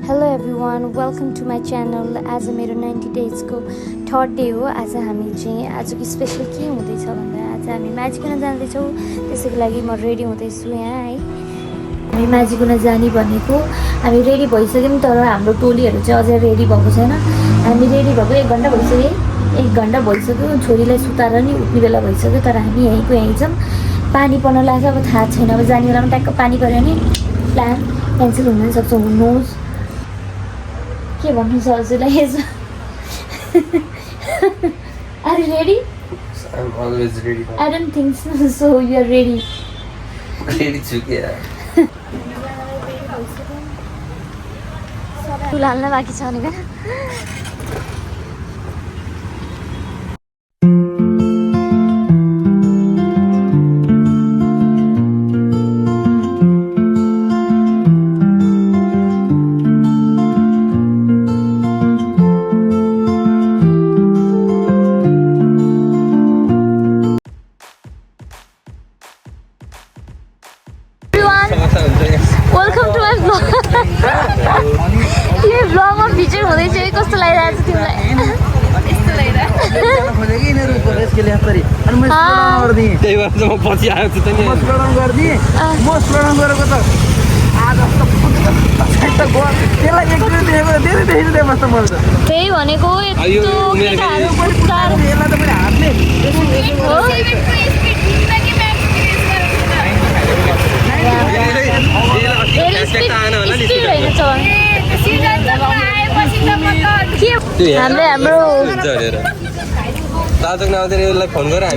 Hello everyone welcome to my channel. आज मेरो 90 डेजको थर्ड डे हो। आज हामी चाहिँ आजको स्पेसल के हुँदैछ भन्दा आज हामी माझीकुना जाँदैछौँ। त्यसैको लागि म रेडी हुँदैछु यहाँ है। हामी माझीकुना जाने भनेको हामी रेडी भइसक्यौँ, तर हाम्रो टोलीहरू चाहिँ अझै रेडी भएको छैन। हामी रेडी भएको 1 घन्टा भइसक्यो। 1 घन्टा भइसक्यो, छोरीलाई सुताएर नि उठ्ने बेला भइसक्यो, तर हामी यहीँको यहीँ छौँ। पानी पर्न लाग्छ, अब थाहा छैन, अब जाने बेलामा ट्याक्क पानी पऱ्यो भने प्लान क्यान्सल हुन सक्छ, हु नोज। के भन्नु छ हजुरलाई यसो? Are you ready? I'm always ready. I don't think so. So you are ready. Ready to get. फुल हाल्न बाँकी छ भनेको। Welcome to my blog. यो ब्लगमा फिचर हुँदैछ, कस्तो लागिरहेको छ तिमीलाई? यस्तो लागिरहेको त्यही भएर चाहिँ म पछि आएको छु त नि। त्यही भनेको यस्तो केटाहरू पुच्चाहरू हाम्रो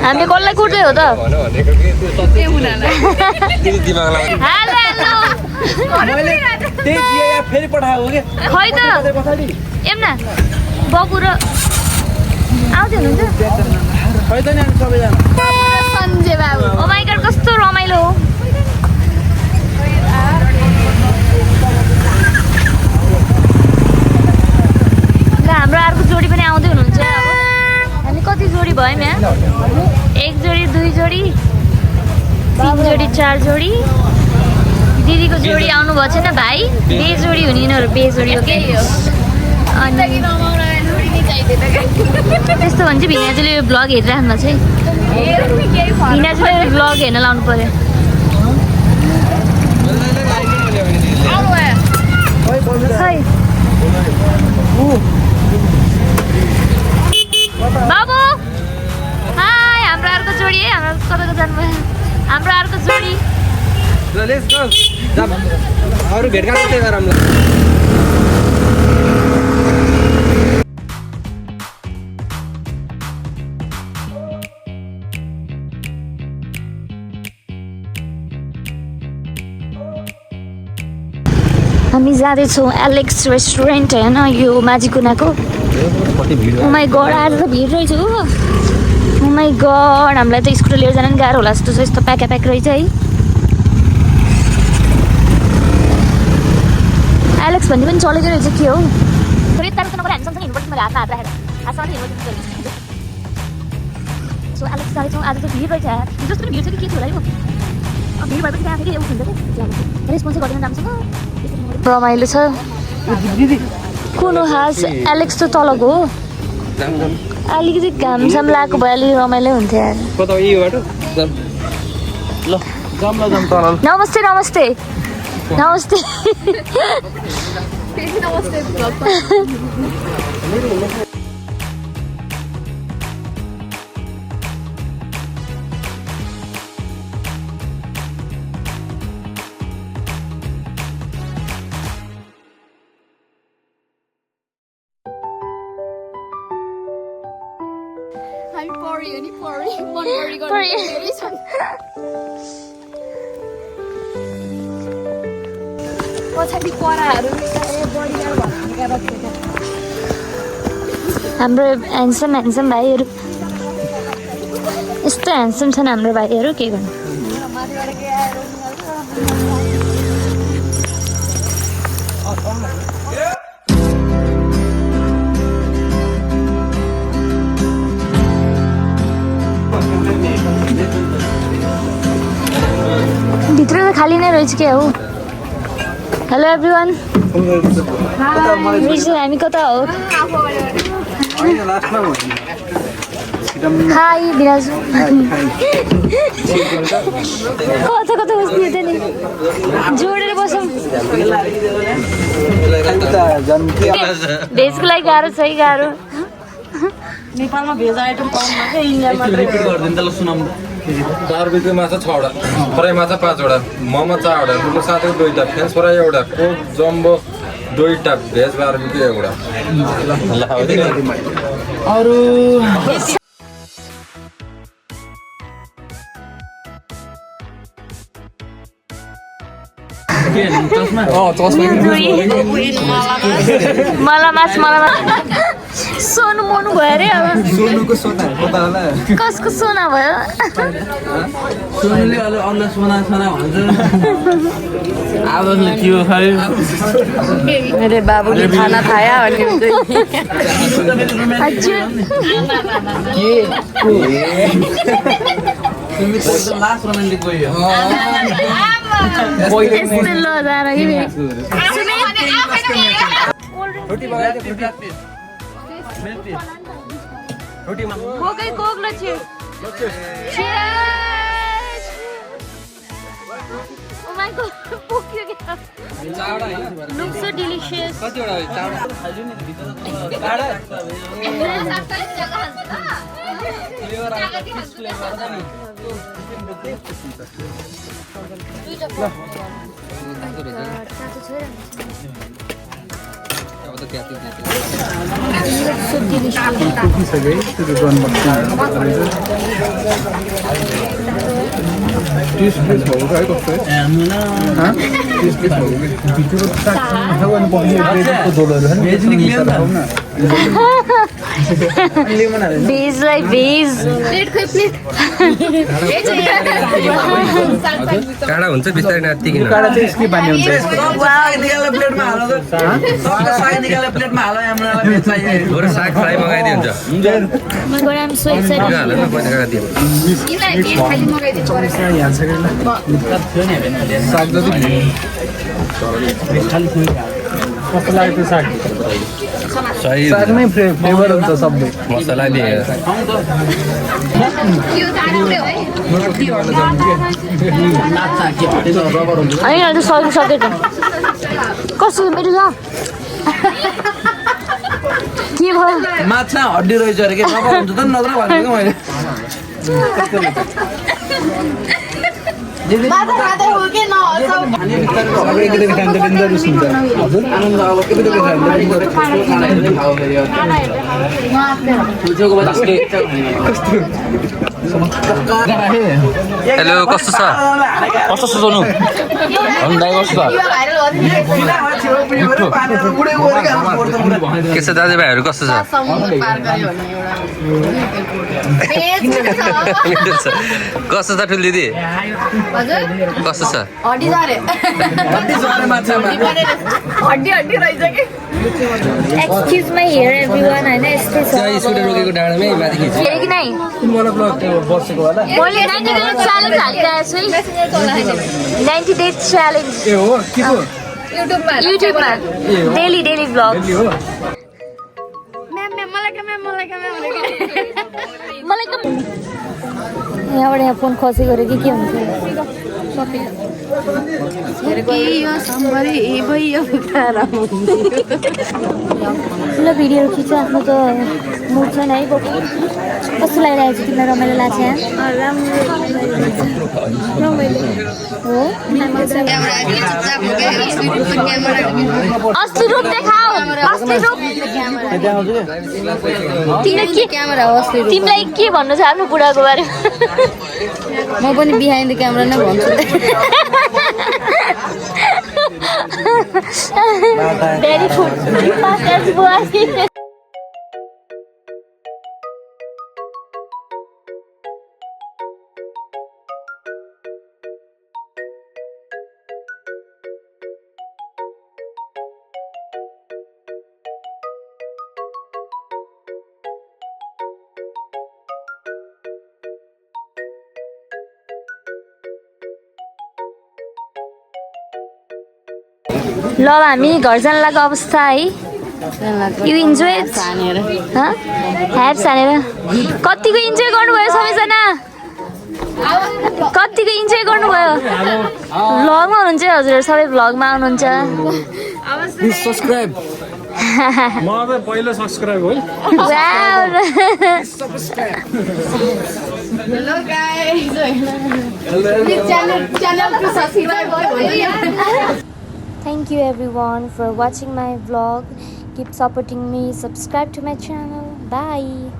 हामीले कसलाई कुट्दै हो त? खै त एम्ना बबु र आउँदै हुनुहुन्छ सञ्जय बाबु। ओ माइ गॉड कस्तो रमाइलो हो। हाम्रो अर्को जोडी पनि आउँदै हुनुहुन्छ। अब हामी कति जोडी भयौँ यहाँ? 1 जोडी 2 जोडी 3 जोडी 4 जोडी। दिदीको जोडी आउनु भएको छैन, भाइ बेजोडी हुने, यिनीहरू बेजोडी हो कि। अनि त्यस्तो भने चाहिँ भिनाजुले यो ब्लग हेरिराख्नु भएको छ है। भिनाजुले ब्लग हेर्न लाउनु पर्यो। बाबु हाई, हाम्रो अर्को जोडी है। हाम्रो कताको जानुभयो? हाम्रो अर्को जोडी। अरू भेटघाट मात्रै गरौँला। हामी जाँदैछौँ एलेक्स रेस्टुरेन्ट होइन, यो माझीकुनाको। ओ माई गड आज त भिड रहेछ हो। ओ माई गड, हामीलाई त स्कुटर लिएर जान पनि गाह्रो होला जस्तो छ। यस्तो प्याक रहेछ है। एलेक्स भन्ने पनि चलेको रहेछ, के हो? हामीसँग हिँड्नुपर्छ, मैले हात राखेर हातसँग हिँड्नुपर्छ। सो एलेक्स जाँदैछौँ। आज त भिड रहेछ, जस्तो पनि भिड छ कि के थियो होला यो? भिड भएपछि त्यहाँ फेरि हुन्छ कि रेस्पोन्सै गरिदिनु राम्रोसँग। रमाइलो छ। कुन खास एलेक्स त तलको हो। अलिकति घामसाम लगाएको भए अलिक रमाइलो हुन्थ्यो यार। नमस्ते नमस्ते नमस्ते। हाम्रो ह्यान्डसम भाइहरू यस्तो ह्यान्डसम छन् हाम्रो भाइहरू, के गर्नु। भित्र त खाली नै रहेछ, के हो? हेलो एभ्रिवान, मिस हामी कता हो हाई बिराजु कता कता बस्ने त नि जोडेर बसौँ भेजको लागि गाह्रो छ है गाह्रो नेपालमा भेज आइटम पाउनु के इन्डियामा रिपिट गरिदिनु त ल सुनाउँ 4 रुपैयाँको माछा 6 वटा फ्राई माछा 5 वटा मोमो 4 वटा रुलो साथै 2 वटा फ्रेन्च फ्राई एउटा कोक जम्बो 2 वटा भेज 12 रुपैयाँको एउटा ल अरु मला मास सोनु मोनु भयो अरे अब सोनुको सोना कता होला कसको सोना भयो सोनुले अलि अन्ना सोना सोना भन्छ आदर्शले के हो खायो मेरो बाबुले खाना खाया अनि हजुर तिमी त एकदम लास्ट रोमान्टिक गयो यस्तो ल जान कि रोटी बनाइदे रोटीमा कोकै कोक ल छि ओ माय गॉड पोक्यो के चावडा हैन looks so delicious कति वटा चावडा खाइजु नि चावडा फ्लेभर आउँछ फिस फ्लेभर छ नि भेज लाइक भेज प्लेट खोइ प्लेट काडा हुन्छ बिस्तारै नातिकिन काडा चाहिँ स्किप भन्ने हुन्छ यसको प्लेटमा हाल साग निकालेर प्लेटमा हाल हामीलाई भेज चाहियो बरु साग फ्राई मगाइदिए हुन्छ My God, I'm so excited. हाल न पैसा काडा दियो साग जति कस्तो लाग्यो त्यो साग सही सागमै फ्लेभर हुन्छ सबै मसला दिए होइन त्यो सक्नु सक्यो त कस्तो मेरो ल के भयो माछा हड्डी रहेछ अरे के रबर हुन्छ त नत्र भनेको मैले हेलो कस्तो छ कस्तो छ सोनु दाइ कस्तो के छ दाजुभाइहरू कस्तो छ कस्तो छ ठुल दिदी कस्तो छ एक्सक्युज माई हेयर एभ्रिवान होइन यस्तै छ स्कुटर रोकेको डाँडामै माथि खिच्छ हेरेँ कि नै बसेको होला मैले 90 डेज च्यालेन्ज हालिरहेको छु है 90 डेज च्यालेन्ज ए हो के पो युट्युबमा डेली भ्लग यहाँबाट यहाँ फोन खसी गऱ्यो कि के हुन्छ ल भिडियोहरू खिच्छ आफ्नो त मुड छैन है कस्तो लागिरहेको छ तिमीलाई रमाइलो लाग्छ यहाँ हो अस्ति रूप देखाऊ अस्ति रूप तिमीलाई के भन्नु छ आफ्नो बुढाको बारेमा म पनि बिहाइन्ड द क्यामेरा नै भन्छु Very good. Fast boy. ल हामी घर जान लागेको अवस्था है You enjoy it? ह्याप सानेर कतिको इन्जोय गर्नुभयो सबैजना कतिको इन्जोय गर्नुभयो भ्लगमा हुनुहुन्छ हजुर सबै भ्लगमा आउनुहुन्छ सब्सक्राइब म त पहिलो सब्सक्राइब हो Hello guys. Please channel to subscribe. Thank you everyone for watching my vlog. Keep supporting me. Subscribe to my channel. Bye.